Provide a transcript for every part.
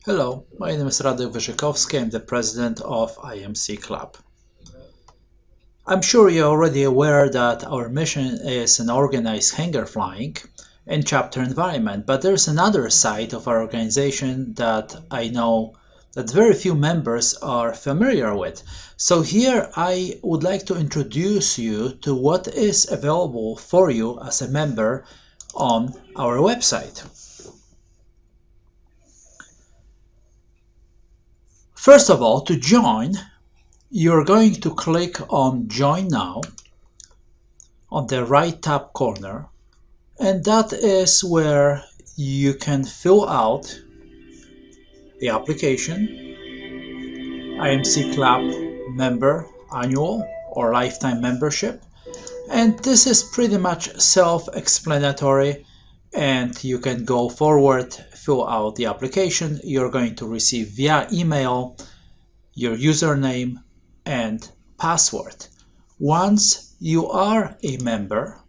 Hello, my name is Radek Wyrzykowski. I'm the president of IMC Club. I'm sure you're already aware that our mission is an organized hangar flying in chapter environment, but there's another side of our organization that I know that very few members are familiar with. So here I would like to introduce you to what is available for you as a member on our website. First of all, to join, you're going to click on Join Now on the right top corner, and that is where you can fill out the application, IMC Club member annual or lifetime membership, and this is pretty much self-explanatory, and you can go forward, fill out the application. You're going to receive via email your username and password. Once you are a member,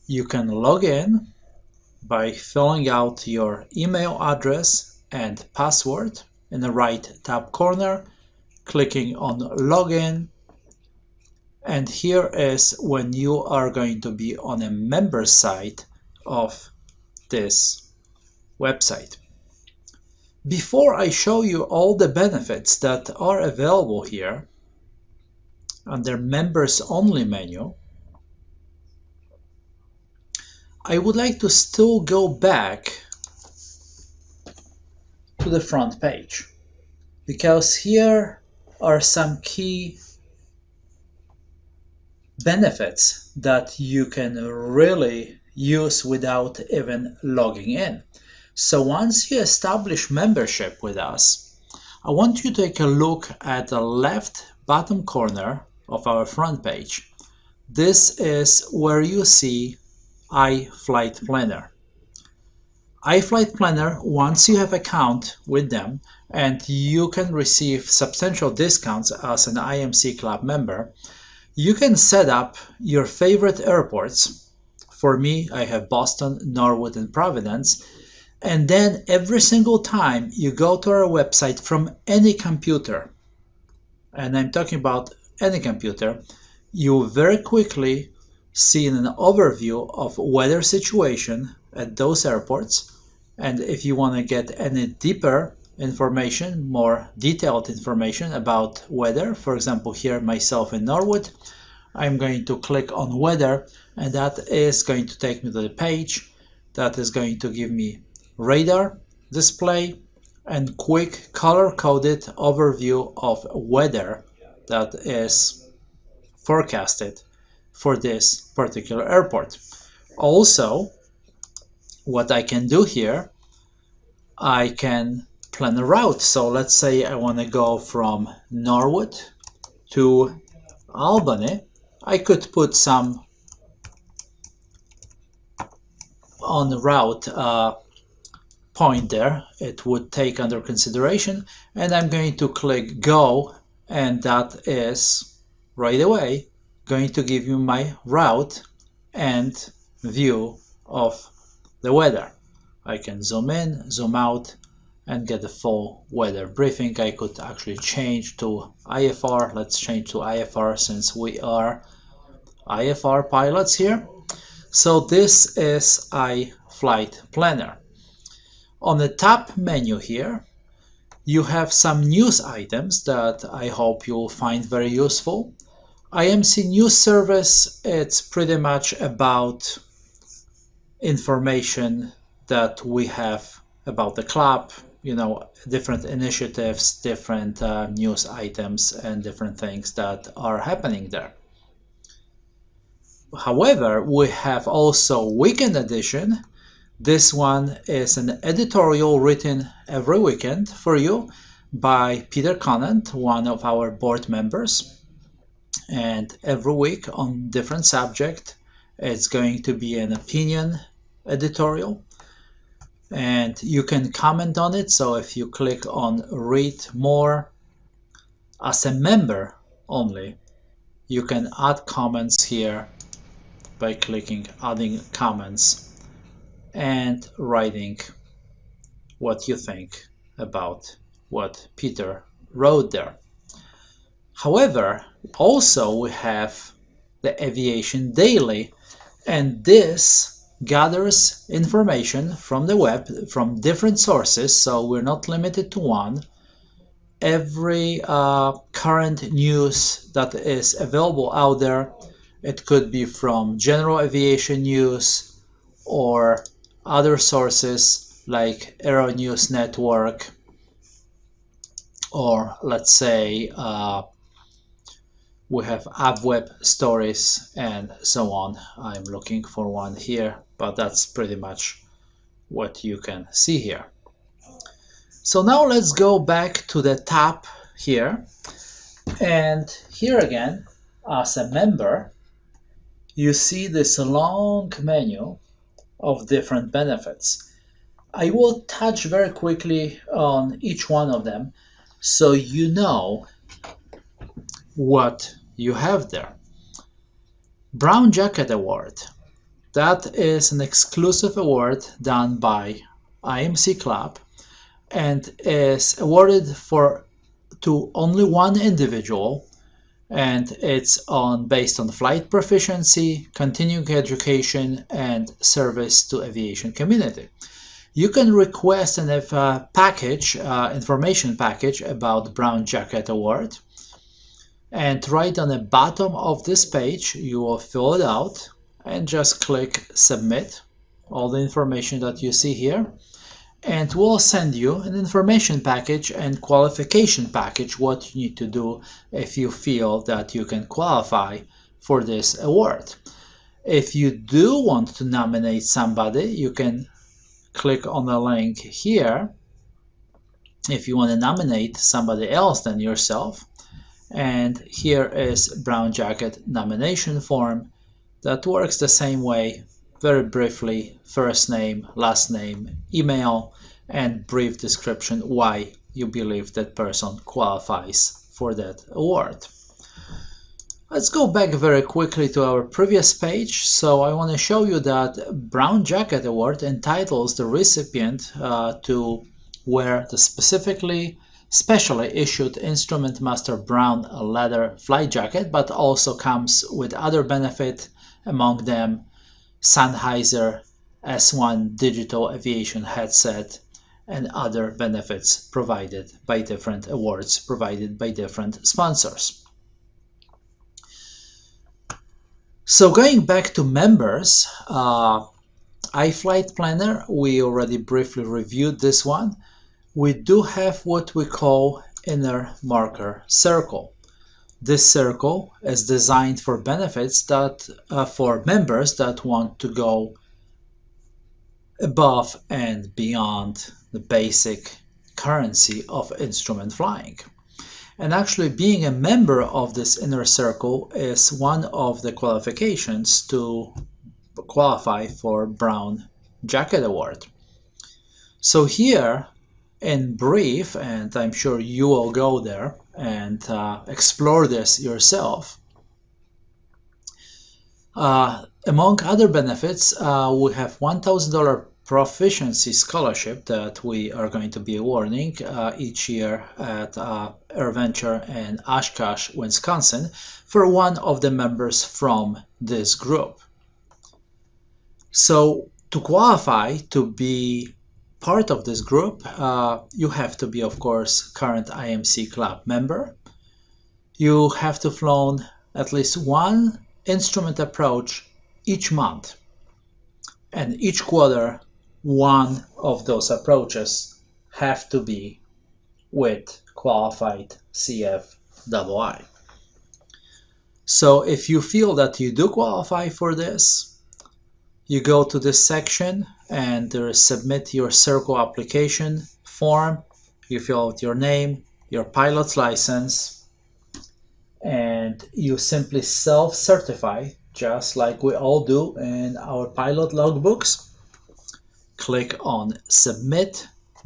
you can log in by filling out your email address and password in the right top corner, clicking on login, and here is when you are going to be on a member site of this website. Before I show you all the benefits that are available here under members only menu, I would like to still go back to the front page, because here are some key benefits that you can really use without even logging in. So once you establish membership with us, I want you to take a look at the left bottom corner of our front page. This is where you see iFlight Planner. iFlight Planner, once you have an account with them and you can receive substantial discounts as an IMC Club member, you can set up your favorite airports. For me, I have Boston, Norwood, and Providence. And then every single time you go to our website from any computer, and I'm talking about any computer, you very quickly see an overview of weather situation at those airports. And if you want to get any deeper information, more detailed information about weather, for example, here myself in Norwood, I'm going to click on weather, and that is going to take me to the page that is going to give me radar display and quick color-coded overview of weather that is forecasted for this particular airport. Also, what I can do here, I can plan a route. So let's say I want to go from Norwood to Albany. I could put some on the route point there. It would take under consideration, and I'm going to click go, and that is right away going to give you my route and view of the weather. I can zoom in, zoom out, and get a full weather briefing. I could actually change to IFR. Let's change to IFR since we are IFR pilots here. So this is iFlight Planner. On the top menu here, you have some news items that I hope you'll find very useful. IMC News Service, it's pretty much about information that we have about the club, you know, different initiatives, different news items, and different things that are happening there. However, we have also Weekend Edition. This one is an editorial written every weekend for you by Peter Conant, one of our board members. And every week on different subject, it's going to be an opinion editorial. And you can comment on it. So if you click on read more as a member only, you can add comments here by clicking adding comments and writing what you think about what Peter wrote there. However, also we have the Aviation Daily, and this gathers information from the web, from different sources, so we're not limited to one. Every current news that is available out there, it could be from general aviation news or other sources like Aero News Network, or let's say we have AbWeb stories and so on. I'm looking for one here, but that's pretty much what you can see here. So now let's go back to the tab here, and here again, as a member, you see this long menu of different benefits. I will touch very quickly on each one of them so you know what you have there. Brown Jacket Award. That is an exclusive award done by IMC Club and is awarded to only one individual, and it's based on flight proficiency, continuing education, and service to aviation community. You can request an information package about Brown Jacket Award, and right on the bottom of this page you will fill it out and just click submit, all the information that you see here, and we'll send you an information package and qualification package, what you need to do if you feel that you can qualify for this award. If you do want to nominate somebody, you can click on the link here if you want to nominate somebody else than yourself, and here is Brown Jacket nomination form that works the same way. Very briefly, first name, last name, email, and brief description why you believe that person qualifies for that award. Let's go back very quickly to our previous page. So I want to show you that Brown Jacket Award entitles the recipient to wear the specially issued Instrument Master Brown leather flight jacket, but also comes with other benefits, among them Sennheiser S1 digital aviation headset and other benefits provided by different awards provided by different sponsors. So going back to members, iFlight Planner, we already briefly reviewed this one. We do have what we call inner marker circle. This circle is designed for benefits that for members that want to go above and beyond the basic currency of instrument flying. And actually being a member of this inner circle is one of the qualifications to qualify for Brown Jacket Award. So here in brief, and I'm sure you will go there and explore this yourself, among other benefits, we have $1,000 proficiency scholarship that we are going to be awarding each year at AirVenture in Oshkosh, Wisconsin, for one of the members from this group. So to qualify to be part of this group, you have to be, of course, current IMC Club member. You have to flown at least one instrument approach each month, and each quarter one of those approaches have to be with qualified CFII. So if you feel that you do qualify for this, you go to this section and there is submit your circle application form. You fill out your name, your pilot's license, and you simply self-certify just like we all do in our pilot logbooks. Click on submit,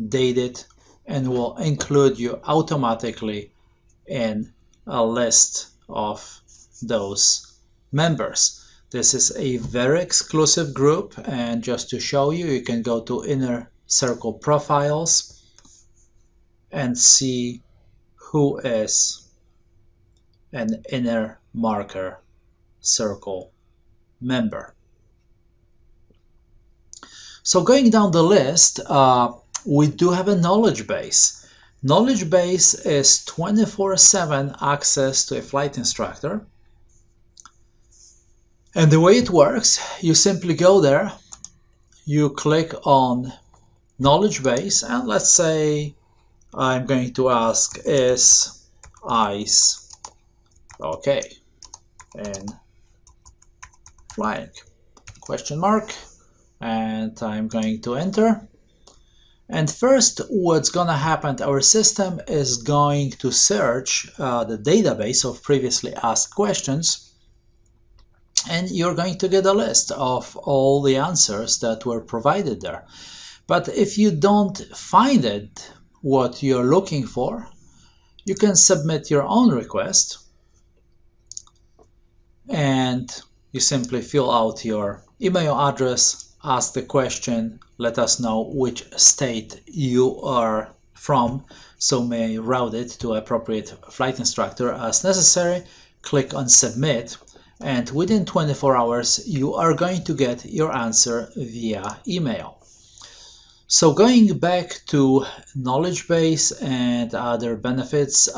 date it, and will include you automatically in a list of those members. This is a very exclusive group, and just to show you, you can go to inner circle profiles and see who is an inner marker circle member. So going down the list, we do have a knowledge base. Knowledge base is 24/7 access to a flight instructor. And the way it works, you simply go there, you click on knowledge base, and let's say I'm going to ask, is ICE okay in flying? Question mark, and I'm going to enter. And first, what's going to happen, our system is going to search the database of previously asked questions, and you're going to get a list of all the answers that were provided there. But if you don't find it, what you're looking for, you can submit your own request, and you simply fill out your email address, ask the question, let us know which state you are from, so may route it to appropriate flight instructor as necessary, click on submit, and within 24 hours you are going to get your answer via email. So going back to knowledge base and other benefits,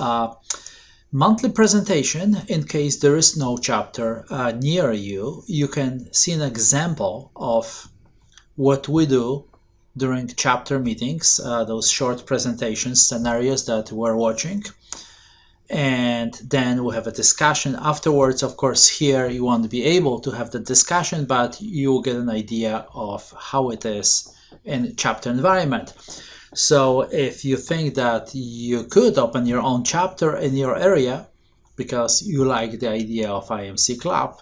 monthly presentation, in case there is no chapter near you, you can see an example of what we do during chapter meetings, those short presentation scenarios that we're watching. And then we have a discussion afterwards. Of course, here you won't be able to have the discussion, but you'll get an idea of how it is in chapter environment. So if you think that you could open your own chapter in your area because you like the idea of IMC Club,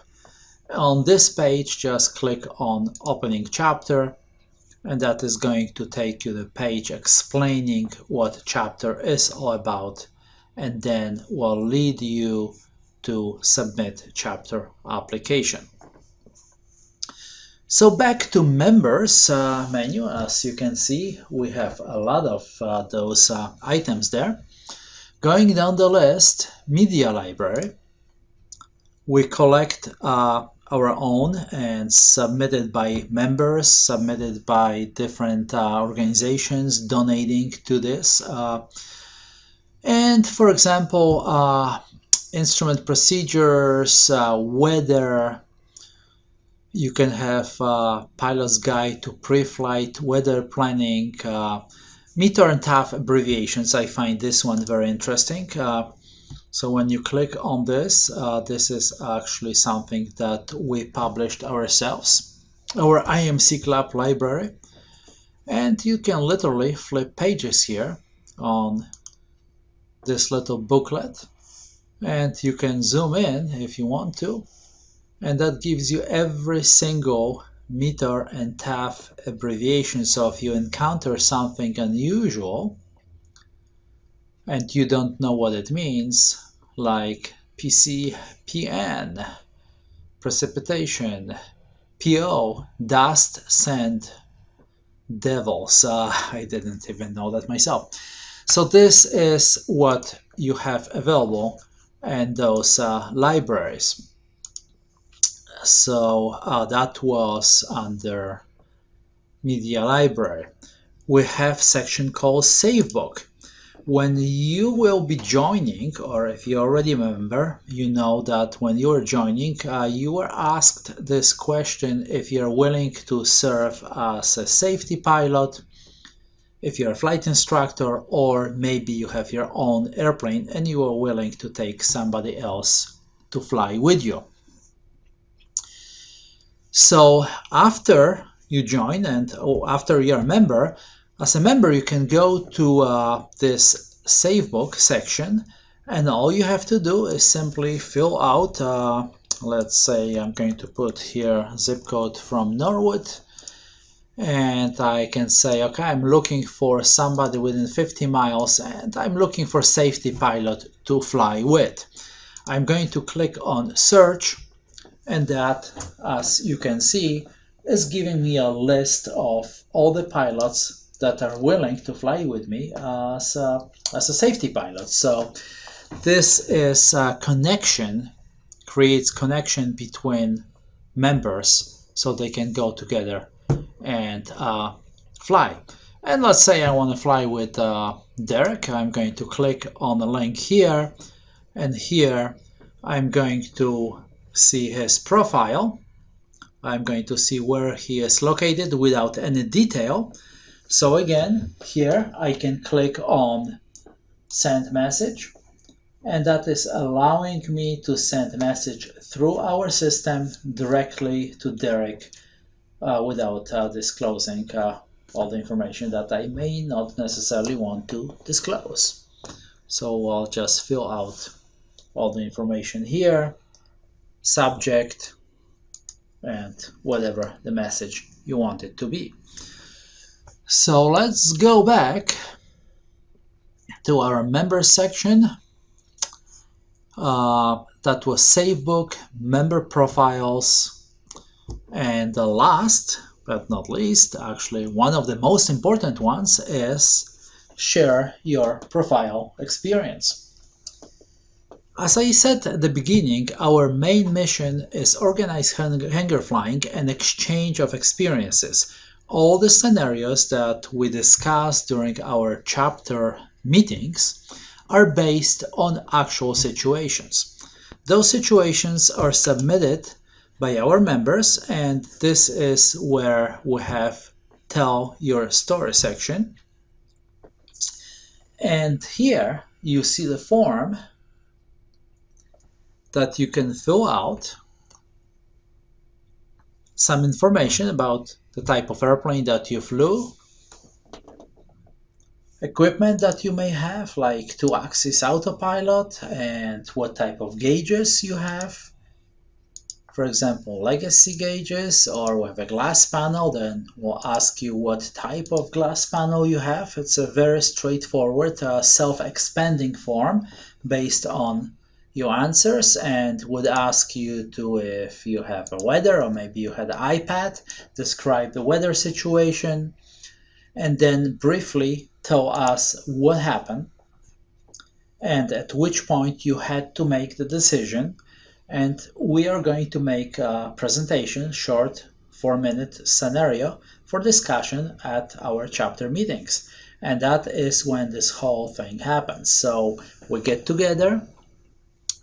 on this page just click on opening chapter, and that is going to take you to the page explaining what chapter is all about, and then will lead you to submit chapter application. So back to members menu, as you can see, we have a lot of those items there. Going down the list, media library, we collect our own and submitted by members, submitted by different organizations donating to this. And for example, instrument procedures, weather, you can have pilot's guide to pre-flight weather planning, meter and TAF abbreviations. I find this one very interesting. So when you click on this, this is actually something that we published ourselves, our IMC Club library. And you can literally flip pages here on this little booklet, and you can zoom in if you want to, and that gives you every single meter and TAF abbreviation. So if you encounter something unusual and you don't know what it means, like PC, PN, precipitation, PO, dust, sand, devils, I didn't even know that myself. So this is what you have available in those libraries. So that was under media library. We have section called Save Book. When you will be joining, or if you're already a member, you know that when you are joining, you are asked this question if you're willing to serve as a safety pilot, if you're a flight instructor, or maybe you have your own airplane and you are willing to take somebody else to fly with you. So after you join and after you're a member, as a member you can go to this Save Book section, and all you have to do is simply fill out, let's say I'm going to put here zip code from Norwood, and I can say, okay, I'm looking for somebody within 50 miles and I'm looking for safety pilot to fly with. I'm going to click on search, and that, as you can see, is giving me a list of all the pilots that are willing to fly with me as a safety pilot. So this is a connection, creates connection between members so they can go together and fly. And let's say I want to fly with Derek. I'm going to click on the link here, and here I'm going to see his profile. I'm going to see where he is located without any detail. So again, here I can click on send message, and that is allowing me to send a message through our system directly to Derek without disclosing all the information that I may not necessarily want to disclose. So I'll just fill out all the information here, subject, and whatever the message you want it to be. So let's go back to our members section. That was Save Book, Member Profiles, and the last but not least, actually one of the most important ones, is share your profile experience. As I said at the beginning, our main mission is organized hangar flying and exchange of experiences. All the scenarios that we discuss during our chapter meetings are based on actual situations. Those situations are submitted by our members, and this is where we have Tell Your Story section. And here you see the form that you can fill out some information about the type of airplane that you flew, equipment that you may have, like 2-axis autopilot, and what type of gauges you have. For example, legacy gauges, or with a glass panel, then we'll ask you what type of glass panel you have. It's a very straightforward self-expanding form based on your answers, and would ask you to, if you have a weather or maybe you had an iPad, describe the weather situation, and then briefly tell us what happened and at which point you had to make the decision. And we are going to make a presentation, short 4-minute scenario for discussion at our chapter meetings. And that is when this whole thing happens. So we get together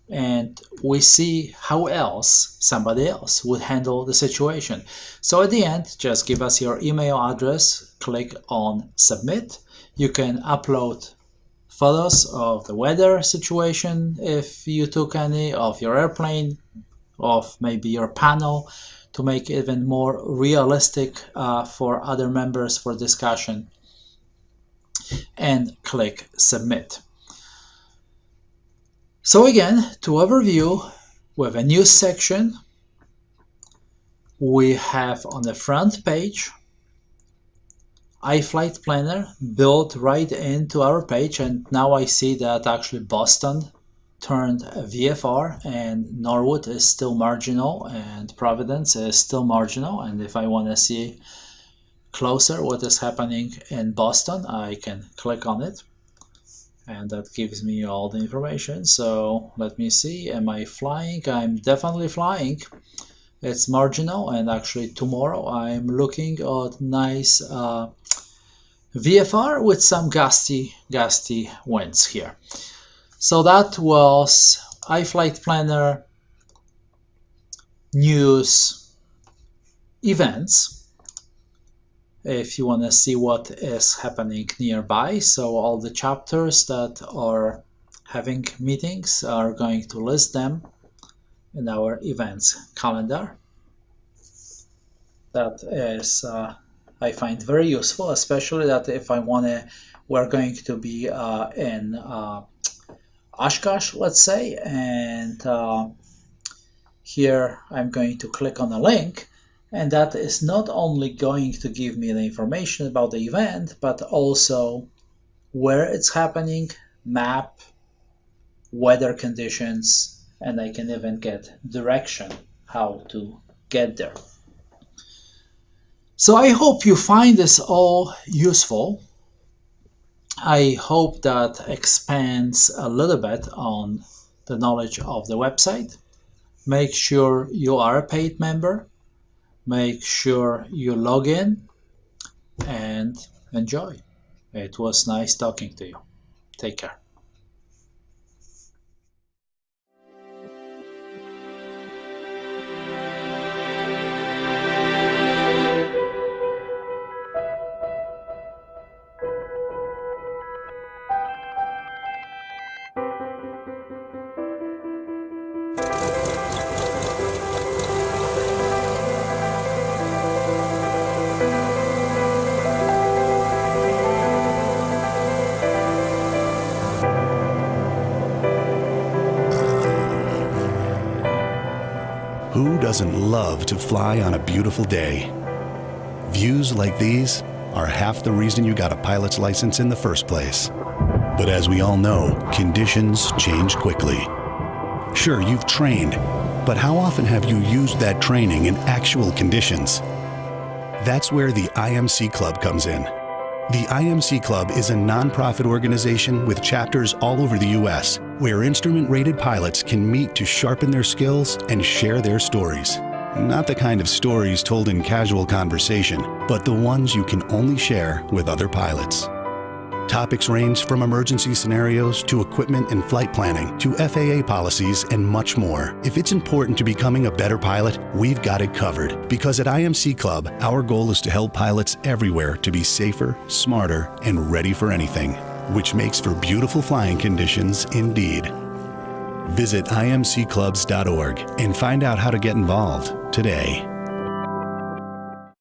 and we see how else somebody else would handle the situation. So at the end, just give us your email address, click on submit. You can upload photos of the weather situation, if you took any, of your airplane, of maybe your panel, to make it even more realistic for other members for discussion, and click submit. So again, to overview, we have a news section. We have on the front page iFlight Planner built right into our page, and now I see that actually Boston turned VFR and Norwood is still marginal and Providence is still marginal. And if I want to see closer what is happening in Boston, I can click on it and that gives me all the information. So let me see, am I flying? I'm definitely flying. It's marginal, and actually tomorrow I'm looking at nice VFR with some gusty winds here. So that was iFlight Planner, news, events, if you want to see what is happening nearby. So all the chapters that are having meetings are going to list them in our events calendar. That is I find very useful, especially that if I want to, we're going to be in Oshkosh, let's say, and here I'm going to click on a link, and that is not only going to give me the information about the event, but also where it's happening, map, weather conditions, and I can even get direction how to get there. So I hope you find this all useful. I hope that expands a little bit on the knowledge of the website. Make sure you are a paid member. Make sure you log in and enjoy. It was nice talking to you. Take care. Who doesn't love to fly on a beautiful day? Views like these are half the reason you got a pilot's license in the first place. But as we all know, conditions change quickly. Sure, you've trained, but how often have you used that training in actual conditions? That's where the IMC Club comes in. The IMC Club is a nonprofit organization with chapters all over the U.S., where instrument-rated pilots can meet to sharpen their skills and share their stories. Not the kind of stories told in casual conversation, but the ones you can only share with other pilots. Topics range from emergency scenarios to equipment and flight planning to FAA policies and much more. If it's important to becoming a better pilot, we've got it covered. Because at IMC Club, our goal is to help pilots everywhere to be safer, smarter, and ready for anything, which makes for beautiful flying conditions indeed. Visit imcclubs.org and find out how to get involved today.